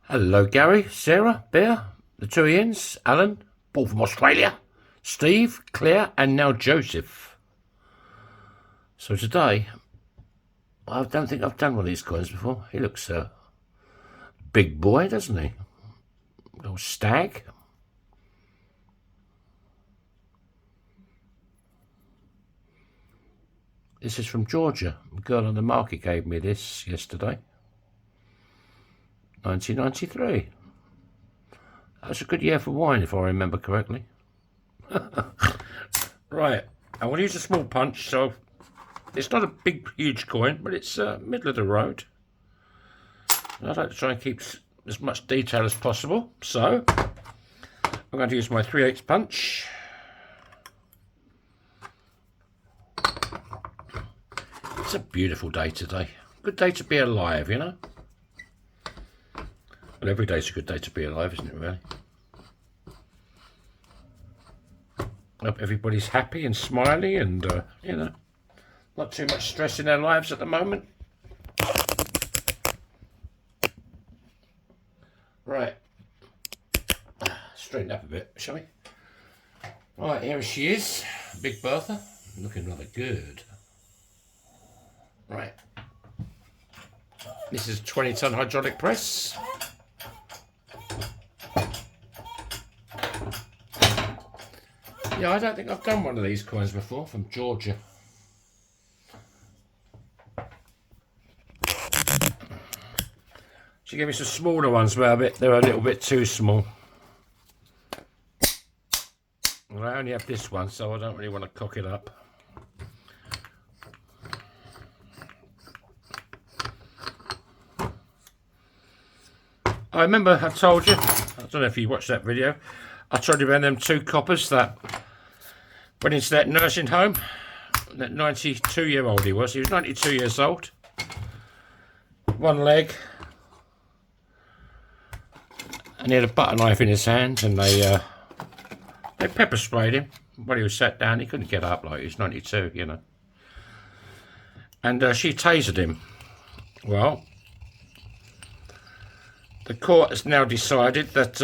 Hello, Gary, Sarah, Bear, the two Ians, Alan, Paul from Australia, Steve, Claire, and now Joseph. So today, I don't think I've done one of these coins before. He looks a big boy, doesn't he? Little stag. This is from Georgia. The girl on the market gave me this yesterday. 1993. That was a good year for wine, if I remember correctly. Right, I'm going to use a small punch, so it's not a big, huge coin, but it's middle of the road. I'd like to try and keep as much detail as possible, so I'm going to use my 3/8 punch. It's a beautiful day today. Good day to be alive, you know. Well, every day's a good day to be alive, isn't it, really? Hope everybody's happy and smiley and, you know, not too much stress in their lives at the moment. Right. Straighten up a bit, shall we? Right, here she is. Big Bertha. Looking rather good. Right. This is a 20-ton hydraulic press. Yeah, I don't think I've done one of these coins before, from Georgia. She gave me some smaller ones, but they're a little bit too small. Well, I only have this one, so I don't really want to cock it up. I remember I told you, I don't know if you watched that video, I told you about them two coppers that went into that nursing home. That 92-year-old he was 92 years old. One leg. And he had a butter knife in his hand, and they pepper sprayed him while he was sat down. He couldn't get up, like, he's 92, you know. And she tasered him. Well, the court has now decided that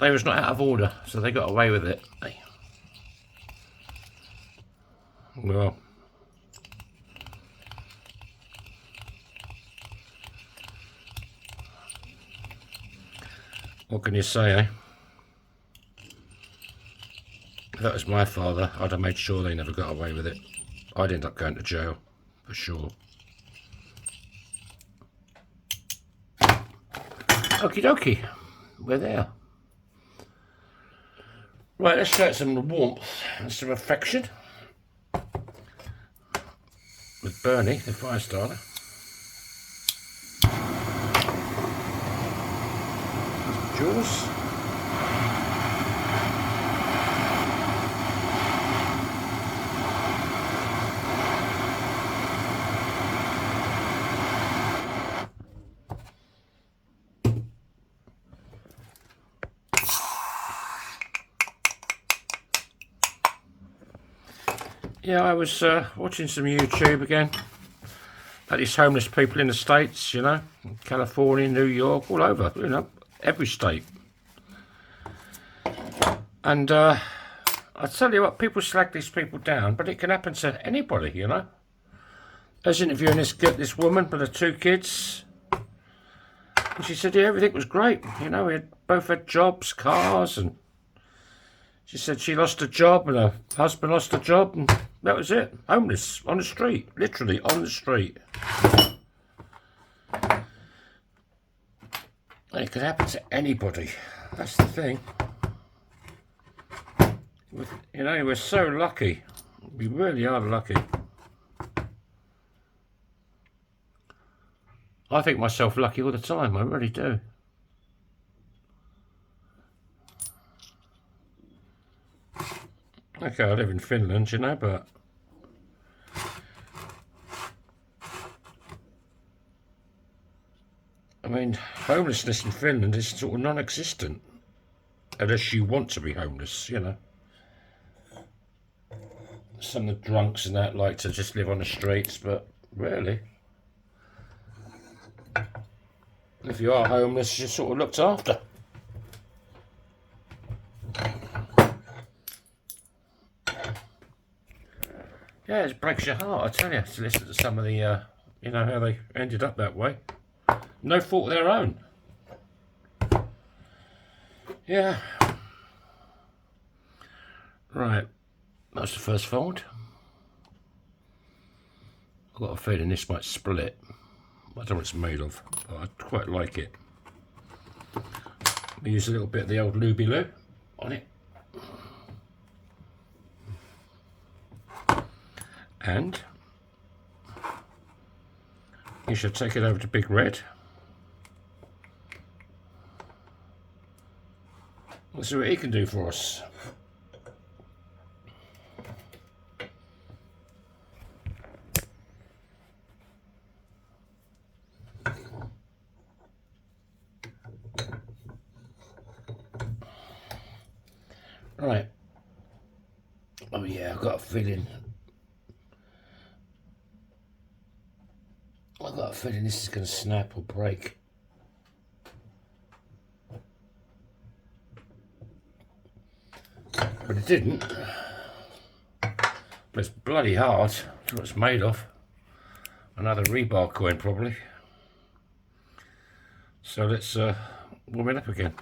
they was not out of order, so they got away with it. Well, what can you say, eh? If that was my father, I'd have made sure they never got away with it. I'd end up going to jail, for sure. Okie dokie, we're there. Right, let's show it some warmth and some affection. With Bernie, the fire starter. Jaws. Yeah, I was watching some YouTube again about these homeless people in the States, you know, California, New York, all over, you know, every state. And I tell you what, people slag these people down, but it can happen to anybody, you know. I was interviewing this woman with her two kids, and she said, yeah, everything was great, you know, we both had jobs, cars, and she said she lost a job and her husband lost a job, and that was it. Homeless on the street, literally on the street. And it could happen to anybody. That's the thing. You know, we're so lucky. We really are lucky. I think myself lucky all the time. I really do. Okay, I live in Finland, you know, but I mean, homelessness in Finland is sort of non-existent, unless you want to be homeless, you know. Some of the drunks and that like to just live on the streets, but really, If you are homeless, you're sort of looked after. Yeah, it breaks your heart, I tell you, to listen to some of the, you know, how they ended up that way. No fault of their own. Yeah. Right, that's the first fold. I've got a feeling this might split. I don't know what it's made of, but I quite like it. We use a little bit of the old Luby-Loo on it. And you should take it over to Big Red. Let's see what he can do for us. Right. Oh yeah, I've got a feeling. I've got a feeling this is going to snap or break. But it didn't. But it's bloody hard. That's what it's made of. Another rebar coin probably. So let's warm it up again.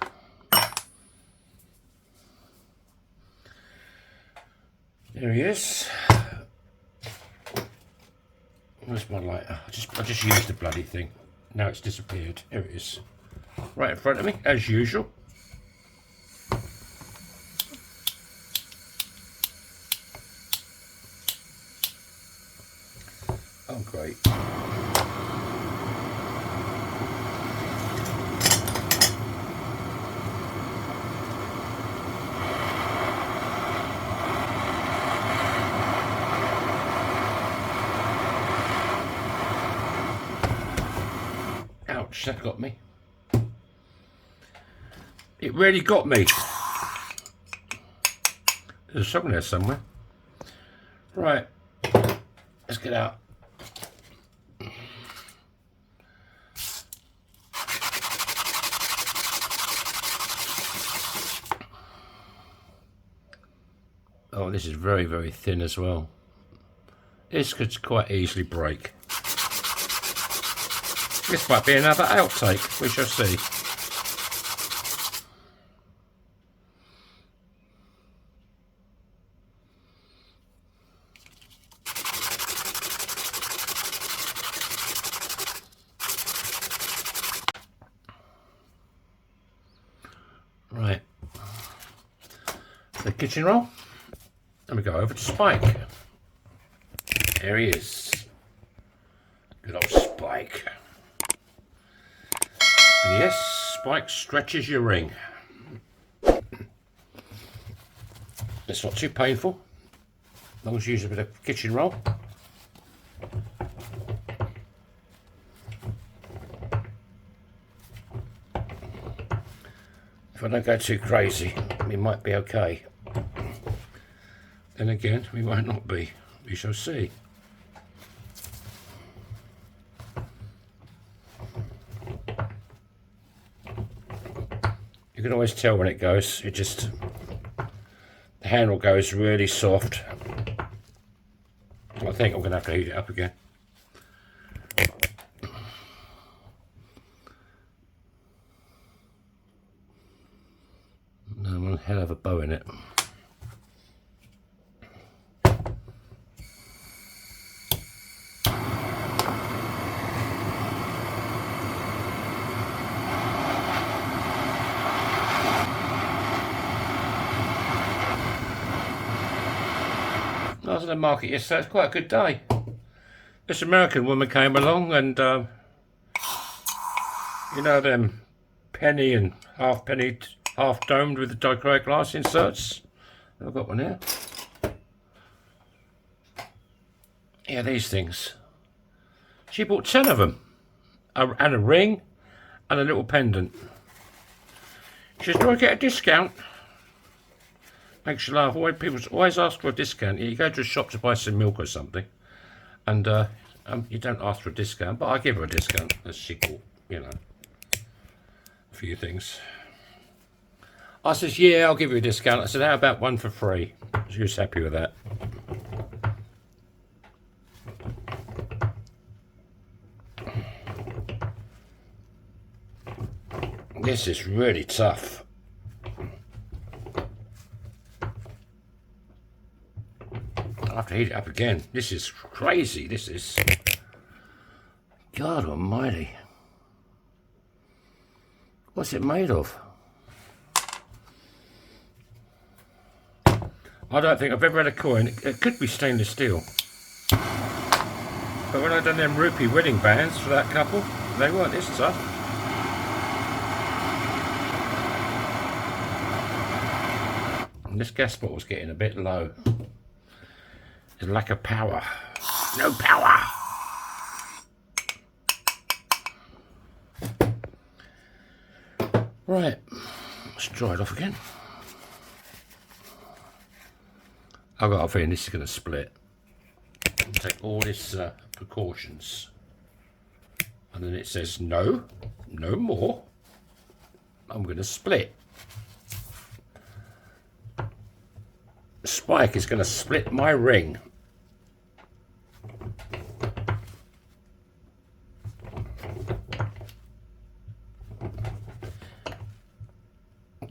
There he is. Where's my lighter? I just used the bloody thing. Now it's disappeared. Here it is. Right in front of me, as usual. Oh, great. Ouch, that got me. It really got me. There's a song there somewhere. Right, let's get out. Oh, this is very, very thin as well. This could quite easily break. This might be another outtake, we shall see. Right, the kitchen roll. Then we go over to Spike. There he is. Good old Spike. And yes, Spike stretches your ring. It's not too painful, as long as you use a bit of kitchen roll. If I don't go too crazy, we might be okay. Then again, we might not be. We shall see. You can always tell when it goes. It just, the handle goes really soft. I think I'm going to have to heat it up again. No, one hell of a bow in it. I was in the market yesterday. It's quite a good day. This American woman came along and, you know them penny and half penny, half domed with the dichroic glass inserts? I've got one here. Yeah, these things. She bought 10 of them. And a ring and a little pendant. She says, do I get a discount? Makes you laugh. People always ask for a discount. You go to a shop to buy some milk or something, and you don't ask for a discount, but I give her a discount as she bought, you know. a few things. I says, yeah, I'll give you a discount. I said, how about one for free? She was happy with that. This is really tough. I have to heat it up again. This is crazy. This is... God almighty. What's it made of? I don't think I've ever had a coin. It could be stainless steel. But when I done them rupee wedding bands for that couple, they weren't this tough. And this gas bottle's getting a bit low. There's lack of power. No power! Right, let's dry it off again. I've got a feeling this is going to split. Take all this precautions. And then it says, no, no more. I'm going to split. The spike is going to split my ring.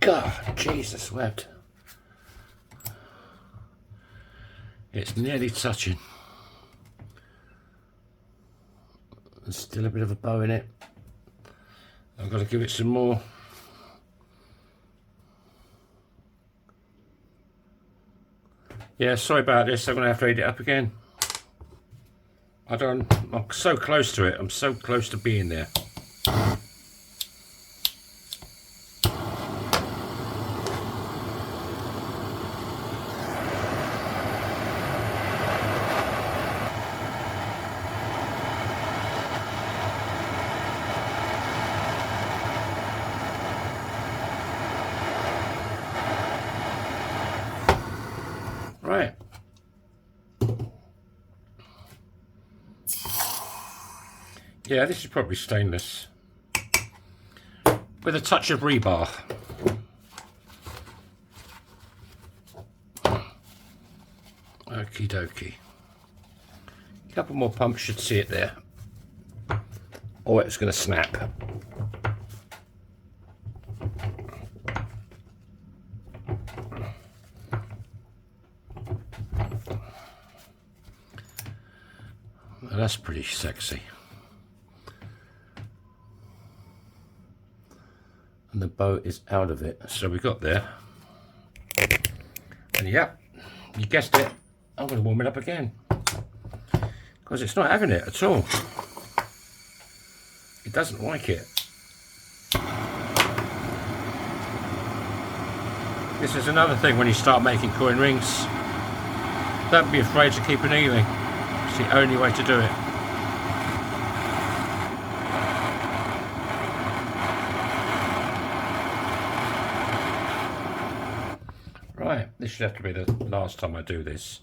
God, Jesus wept. It's nearly touching. There's still a bit of a bow in it. I've got to give it some more. Yeah, sorry about this. I'm going to have to heat it up again. I'm so close to it. I'm so close to being there. Right. Yeah, this is probably stainless. With a touch of rebar. Okie dokie. A couple more pumps should see it there. Or it's going to snap. Well, that's pretty sexy. And the bow is out of it. So we got there. And yep, you guessed it. I'm going to warm it up again. Because it's not having it at all. It doesn't like it. This is another thing when you start making coin rings. Don't be afraid to keep annealing. It's the only way to do it. Right, this should have to be the last time I do this.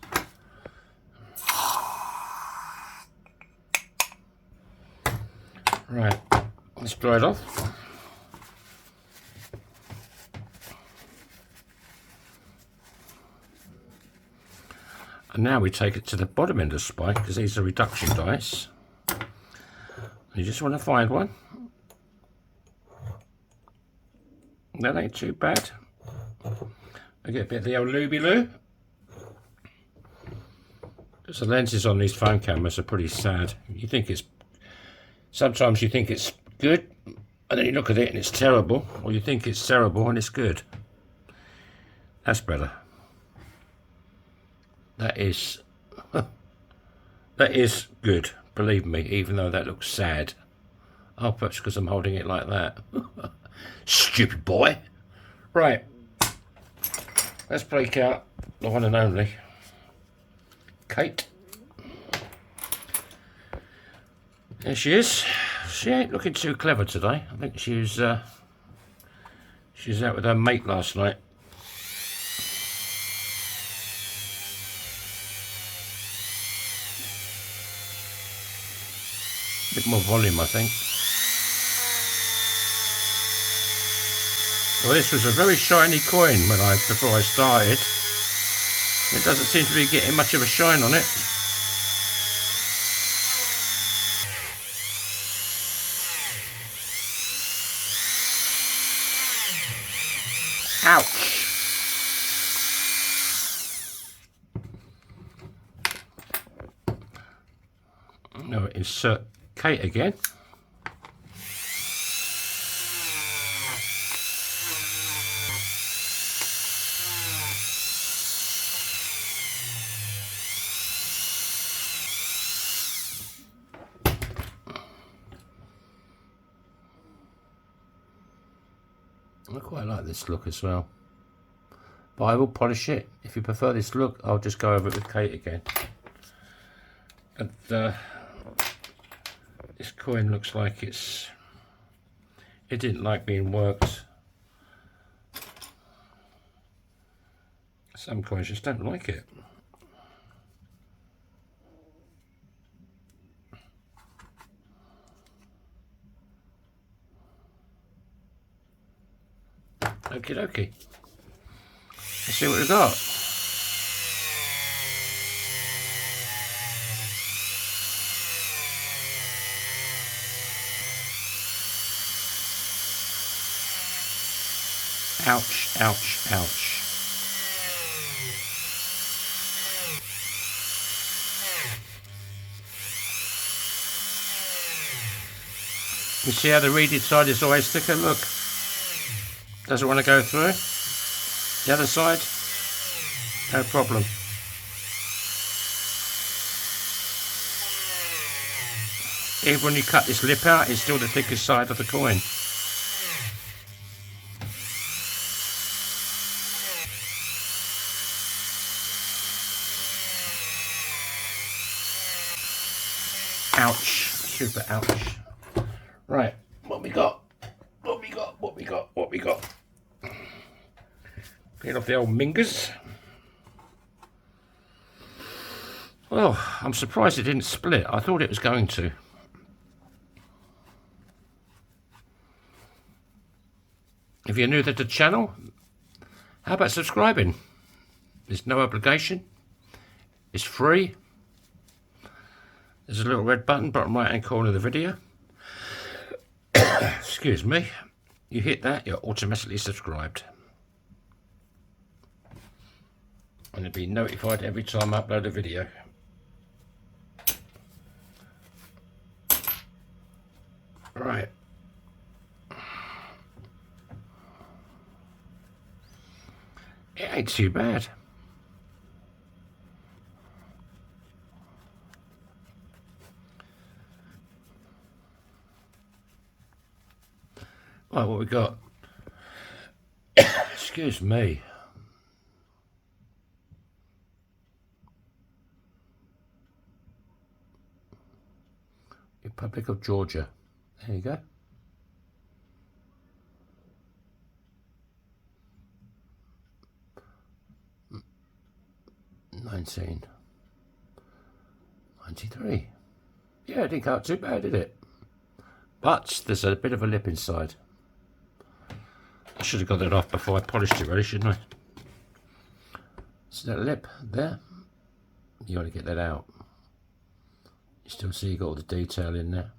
Right, let's dry it off. And now we take it to the bottom end of the spike, because these are reduction dice. You just want to find one. That ain't too bad. I get a bit of the old looby-loo. Because the lenses on these phone cameras are pretty sad. You think it's... Sometimes you think it's good, and then you look at it and it's terrible. Or you think it's terrible and it's good. That's better. That is... that is good, believe me, even though that looks sad. Oh, perhaps because I'm holding it like that. Stupid boy. Right. Let's break out the one and only Kate. There she is. She ain't looking too clever today. I think she was out with her mate last night. A bit more volume, I think. Well, this was a very shiny coin before I started. It doesn't seem to be getting much of a shine on it. Ouch! Now insert Kate again. I quite like this look as well, but I will polish it. If you prefer this look, I'll just go over it with Kate again. And this coin looks like it didn't like being worked. Some coins just don't like it. Okie dokie. Let's see what we've got. Ouch, ouch, ouch. You see how the reeded side is always thicker? Look. Doesn't want to go through. The other side, no problem. Even when you cut this lip out, it's still the thickest side of the coin. Ouch. Super ouch. Right, what we got? What we got? What we got? What we got? Clean off the old mingers. Oh, I'm surprised it didn't split. I thought it was going to. If you're new to the channel, how about subscribing? There's no obligation. It's free. There's a little red button, bottom right hand corner of the video. Excuse me. You hit that, you're automatically subscribed. And you'll be notified every time I upload a video. Right. It ain't too bad. Right, what we got? Excuse me. Republic of Georgia. There you go. $1993. Yeah, it didn't come out too bad, did it? But there's a bit of a lip inside. I should have got that off before I polished it, really, shouldn't I? See that lip there? You got to get that out. You still see you got all the detail in there.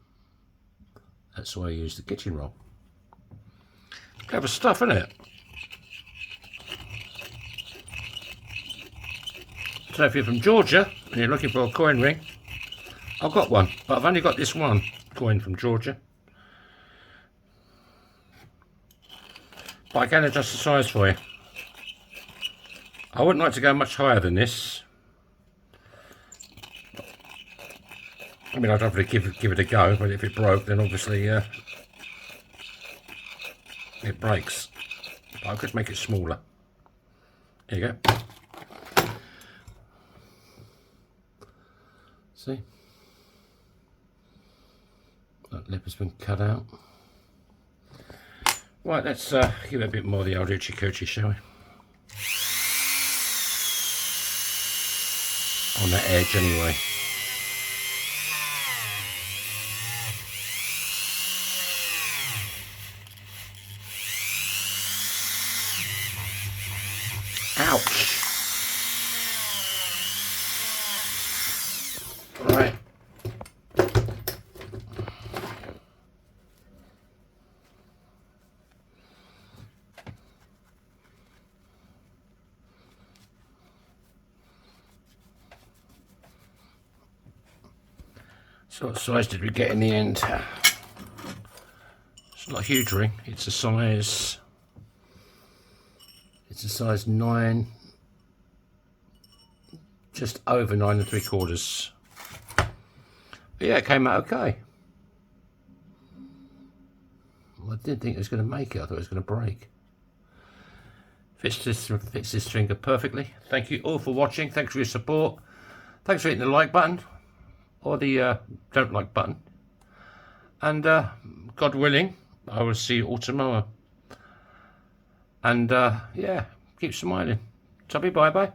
That's why I use the kitchen roll. Clever stuff, isn't it? So if you're from Georgia and you're looking for a coin ring, I've got one, but I've only got this one coin from Georgia. But I can adjust the size for you. I wouldn't like to go much higher than this. I mean, I'd probably give it a go, but if it broke, then obviously it breaks. But I could make it smaller. There you go. See? That lip has been cut out. Right, let's give it a bit more of the old hoochie coochie, shall we? On that edge, anyway. Ouch. Right. So what size did we get in the end? It's not a huge ring. It's a size 9, just over 9 3/4. But yeah, it came out okay. I didn't think it was going to make it. I thought it was going to break. Fits this finger perfectly. Thank you all for watching. Thanks for your support. Thanks for hitting the like button or the don't like button. And God willing, I will see you all tomorrow. And yeah, keep smiling. Tubby, bye bye.